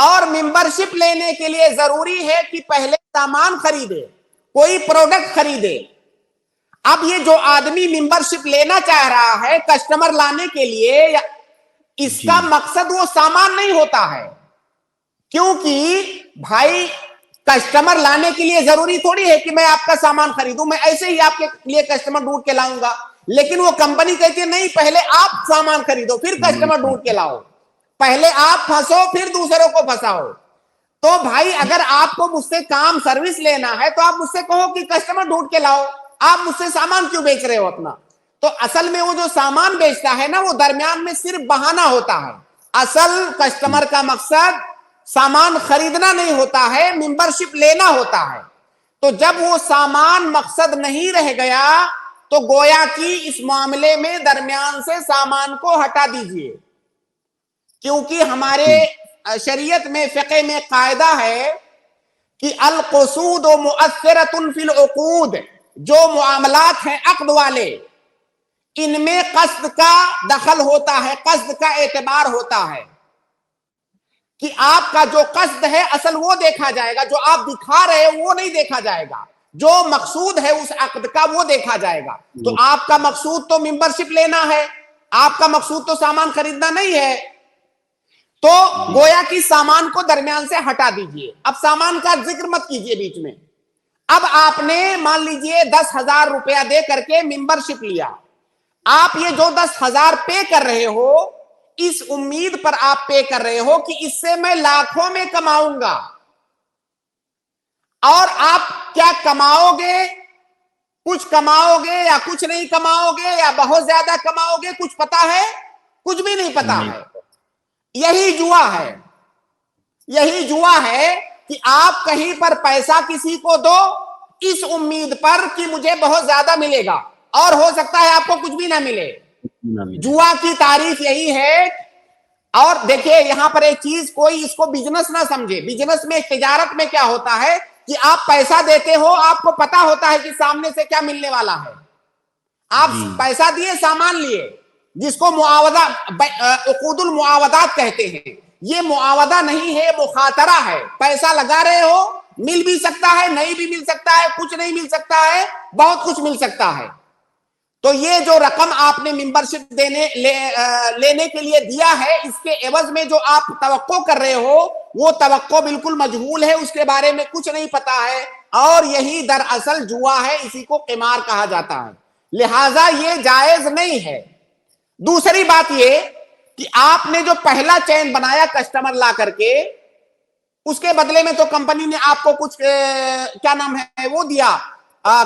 اور ممبرشپ لینے کے لیے ضروری ہے کہ پہلے سامان خریدے, کوئی پروڈکٹ خریدے. اب یہ جو آدمی ممبرشپ لینا چاہ رہا ہے کسٹمر لانے کے لیے, اس کا مقصد وہ سامان نہیں ہوتا ہے, کیونکہ بھائی کسٹمر لانے کے لیے ضروری تھوڑی ہے کہ میں آپ کا سامان خریدوں, میں ایسے ہی آپ کے لیے کسٹمر ڈھونڈ کے لاؤں گا. لیکن وہ کمپنی کہتی ہے نہیں, پہلے آپ سامان خریدو پھر کسٹمر ڈھونڈ کے لاؤ, پہلے آپ پھنسو پھر دوسروں کو پھنساؤ. تو بھائی اگر آپ کو مجھ سے کام سروس لینا ہے تو آپ مجھ سے کہو کہ کسٹمر ڈھونڈ کے لاؤ, آپ مجھ سے سامان کیوں بیچ رہے ہو اپنا. تو اصل میں وہ جو سامان بیچتا ہے نا, وہ درمیان میں صرف بہانہ ہوتا ہے. اصل کسٹمر کا مقصد سامان خریدنا نہیں ہوتا ہے, ممبرشپ لینا ہوتا ہے. تو جب وہ سامان مقصد نہیں رہ گیا تو گویا کہ اس معاملے میں درمیان سے سامان کو ہٹا دیجئے, کیونکہ ہمارے شریعت میں فقہ میں قاعدہ ہے کہ القصود مؤثرۃ فی العقود, جو معاملات ہیں عقد والے ان میں قصد کا دخل ہوتا ہے, قصد کا اعتبار ہوتا ہے کہ آپ کا جو قصد ہے اصل وہ دیکھا جائے گا, جو آپ دکھا رہے ہیں وہ نہیں دیکھا جائے گا, جو مقصود ہے اس عقد کا وہ دیکھا جائے گا. تو آپ کا مقصود تو ممبرشپ لینا ہے, آپ کا مقصود تو سامان خریدنا نہیں ہے, تو گویا کہ سامان کو درمیان سے ہٹا دیجئے. اب سامان کا ذکر مت کیجئے بیچ میں. اب آپ نے مان لیجئے 10,000 روپیہ دے کر کے ممبرشپ لیا, آپ یہ جو 10,000 پے کر رہے ہو اس امید پر آپ پے کر رہے ہو کہ اس سے میں لاکھوں میں کماؤں گا, اور آپ کیا کماؤ گے, کچھ کماؤ گے یا کچھ نہیں کماؤ گے یا بہت زیادہ کماؤ گے, کچھ پتا ہے؟ کچھ بھی نہیں پتا ہے. یہی جوا ہے, یہی جوا ہے کہ آپ کہیں پر پیسہ کسی کو دو اس امید پر کہ مجھے بہت زیادہ ملے گا, اور ہو سکتا ہے آپ کو کچھ بھی نہ ملے. جوا کی تعریف یہی ہے. اور دیکھیں یہاں پر ایک چیز, کوئی اس کو بزنس نہ سمجھے. بزنس میں تجارت میں کیا ہوتا ہے کہ آپ پیسہ دیتے ہو, آپ کو پتا ہوتا ہے کہ سامنے سے کیا ملنے والا ہے. آپ پیسہ دیے, سامان لیے, جس کو معاوضہ عقود المعاوضات کہتے ہیں. یہ معاوضہ نہیں ہے, مخاطرہ ہے. پیسہ لگا رہے ہو, مل بھی سکتا ہے, نہیں بھی مل سکتا ہے, کچھ نہیں مل سکتا ہے, بہت کچھ مل سکتا ہے. تو یہ جو رقم آپ نے ممبرشپ لینے کے لیے دیا ہے, اس کے عوض میں جو آپ توقع کر رہے ہو وہ توقع بالکل مجہول ہے, اس کے بارے میں کچھ نہیں پتا ہے, اور یہی دراصل جوا ہے, اسی کو قمار کہا جاتا ہے. لہٰذا یہ جائز نہیں ہے. دوسری بات یہ کہ آپ نے جو پہلا چین بنایا کسٹمر لا کر کے, اس کے بدلے میں تو کمپنی نے آپ کو کچھ کیا نام ہے وہ دیا,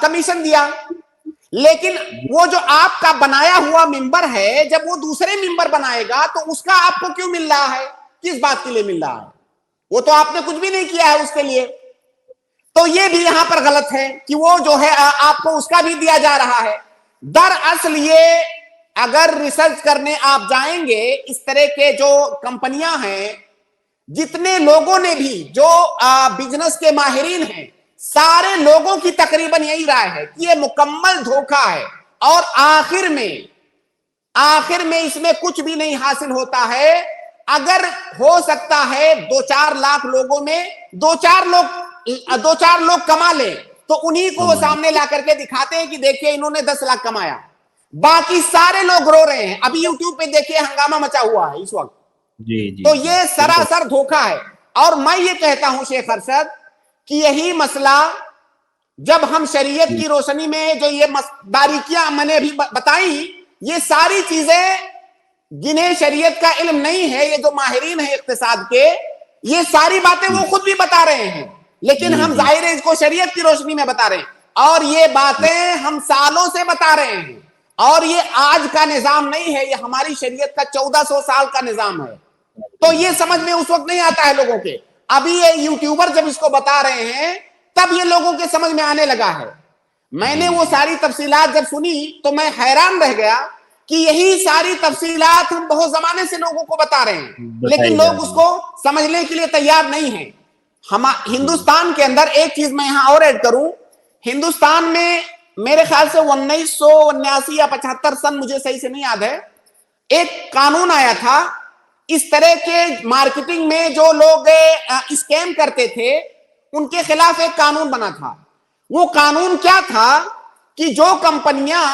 کمیشن دیا. لیکن وہ جو آپ کا بنایا ہوا ممبر ہے, جب وہ دوسرے ممبر بنائے گا تو اس کا آپ کو کیوں مل رہا ہے, کس بات کے لیے مل رہا ہے؟ وہ تو آپ نے کچھ بھی نہیں کیا ہے اس کے لیے. تو یہ بھی یہاں پر غلط ہے کہ وہ جو ہے آپ کو اس کا بھی دیا جا رہا ہے. دراصل یہ اگر ریسرچ کرنے آپ جائیں گے, اس طرح کے جو کمپنیاں ہیں, جتنے لوگوں نے بھی جو بزنس کے ماہرین ہیں, سارے لوگوں کی تقریباً یہی رائے ہے کہ یہ مکمل دھوکہ ہے, اور آخر میں اس میں کچھ بھی نہیں حاصل ہوتا ہے. اگر ہو سکتا ہے 2-4 لاکھ لوگوں میں 2-4 لوگ کما لیں تو انہی کو وہ سامنے لا کر کے دکھاتے ہیں کہ دیکھیں انہوں نے 10 لاکھ کمایا, باقی سارے لوگ رو رہے ہیں. ابھی یوٹیوب پہ دیکھیں ہنگامہ مچا ہوا ہے اس وقت. تو یہ سراسر دھوکہ ہے. اور میں یہ کہتا ہوں شیخ ارشد کہ یہی مسئلہ جب ہم شریعت کی روشنی میں جو یہ باریکیاں میں نے ابھی بتائی, یہ ساری چیزیں جنہیں شریعت کا علم نہیں ہے, یہ جو ماہرین ہیں اقتصاد کے, یہ ساری باتیں وہ خود بھی بتا رہے ہیں, لیکن ہم ظاہر ہے اس کو شریعت کی روشنی میں بتا رہے ہیں. اور یہ باتیں ہم سالوں سے بتا رہے ہیں, اور یہ آج کا نظام نہیں ہے, یہ ہماری شریعت کا 1400 سال کا نظام ہے. تو یہ سمجھ میں اس وقت نہیں آتا ہے لوگوں کے. ابھی یہ یوٹیوبر جب اس کو بتا رہے ہیں تب یہ لوگوں کے سمجھ میں آنے لگا ہے. میں نے وہ ساری تفصیلات جب سنی تو میں حیران رہ گیا کہ یہی ساری تفصیلات ہم بہت زمانے سے لوگوں کو بتا رہے ہیں, لیکن لوگ اس کو سمجھنے کے لیے تیار نہیں ہیں. ہندوستان کے اندر ایک چیز میں یہاں اور ایڈ کروں, ہندوستان میں میرے خیال سے 1979 یا 75 سن, مجھے صحیح سے نہیں یاد ہے, ایک قانون آیا تھا اس طرح کے مارکیٹنگ میں جو لوگ اسکیم کرتے تھے ان کے خلاف ایک قانون بنا تھا. وہ قانون کیا تھا کہ جو کمپنیاں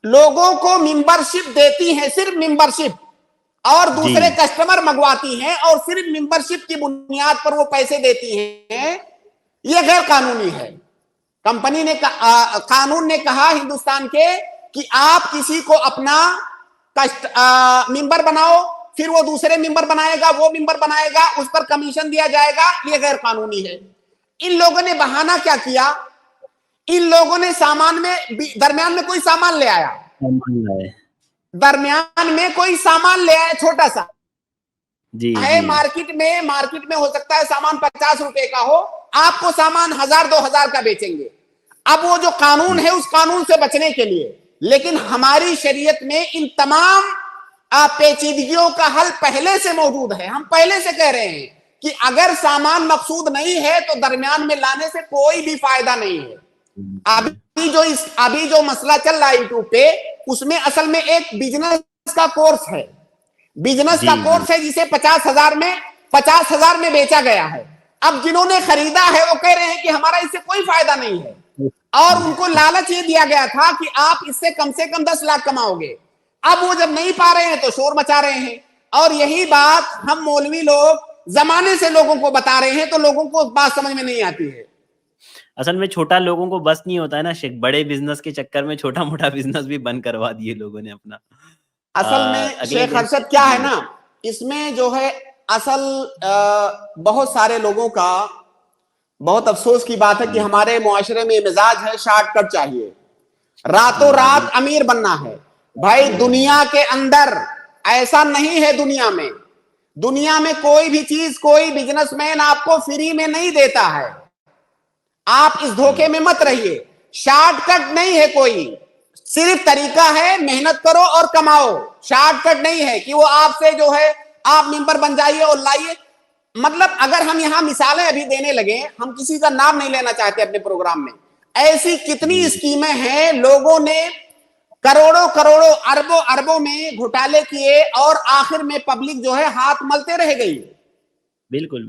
لوگوں کو ممبرشپ دیتی ہیں, صرف ممبرشپ, اور دوسرے کسٹمر منگواتی ہیں اور صرف ممبرشپ کی بنیاد پر وہ پیسے دیتی ہیں, یہ غیر قانونی ہے. کمپنی نے قانون نے کہا ہندوستان کے کہ آپ کسی کو اپنا ممبر بناؤ, پھر وہ دوسرے ممبر بنائے گا, وہ ممبر بنائے گا, اس پر کمیشن دیا جائے گا, یہ غیر قانونی ہے. ان لوگوں نے بہانہ کیا کیا, ان لوگوں نے سامان میں درمیان میں کوئی سامان لے آیا, درمیان میں کوئی سامان لے آیا چھوٹا سا ہے, مارکیٹ میں ہو سکتا ہے سامان 50 روپے کا ہو, آپ کو سامان 1000-2000 کا بیچیں گے. اب وہ جو قانون ہے اس قانون سے بچنے کے لیے, لیکن ہماری شریعت میں ان تمام پیچیدگیوں کا حل پہلے سے موجود ہے. ہم پہلے سے کہہ رہے ہیں کہ اگر سامان مقصود نہیں ہے تو درمیان میں لانے سے کوئی بھی فائدہ نہیں ہے. ابھی جو مسئلہ چل رہا ہے یوٹیوب پہ, اس میں اصل میں ایک بزنس کا کورس ہے, بزنس کا کورس ہے جسے 50,000 میں بیچا گیا ہے. اب جنہوں نے خریدا ہے وہ کہہ رہے ہیں کہ ہمارا اس سے کوئی فائدہ نہیں ہے, اور ان کو لالچ یہ دیا گیا تھا کہ آپ اس سے کم 10 لاکھ کماؤ گے. اب وہ جب نہیں پا رہے ہیں تو شور مچا رہے ہیں, اور یہی بات ہم مولوی لوگ زمانے سے لوگوں کو بتا رہے ہیں تو لوگوں کو بات سمجھ میں نہیں آتی ہے. اصل میں چھوٹا لوگوں کو بس نہیں ہوتا ہے نا, بڑے بزنس کے چکر میں چھوٹا موٹا بزنس بھی بند کروا دیے لوگوں نے اپنا. اصل میں شیخ ارشد کیا ہے نا, اس میں جو ہے اصل بہت سارے لوگوں کا بہت افسوس کی بات ہے کہ ہمارے معاشرے میں مزاج ہے شارٹ کٹ چاہیے, راتوں رات امیر بننا ہے. بھائی دنیا کے اندر ایسا نہیں ہے, دنیا میں کوئی بھی چیز کوئی بزنس مین آپ کو فری میں نہیں دیتا ہے. آپ اس دھوکے میں مت رہیے, شارٹ کٹ نہیں ہے کوئی, صرف طریقہ ہے محنت کرو اور کماؤ. شارٹ کٹ نہیں ہے کہ وہ آپ سے جو ہے آپ ممبر بن جائیے اور لائیے. مطلب اگر ہم یہاں مثالیں ابھی دینے لگے, ہم کسی کا نام نہیں لینا چاہتے اپنے پروگرام میں, ایسی کتنی اسکیمیں ہیں, لوگوں نے کروڑوں اربوں میں گھوٹالے کیے اور آخر میں پبلک جو ہے ہاتھ ملتے رہ گئی. بالکل.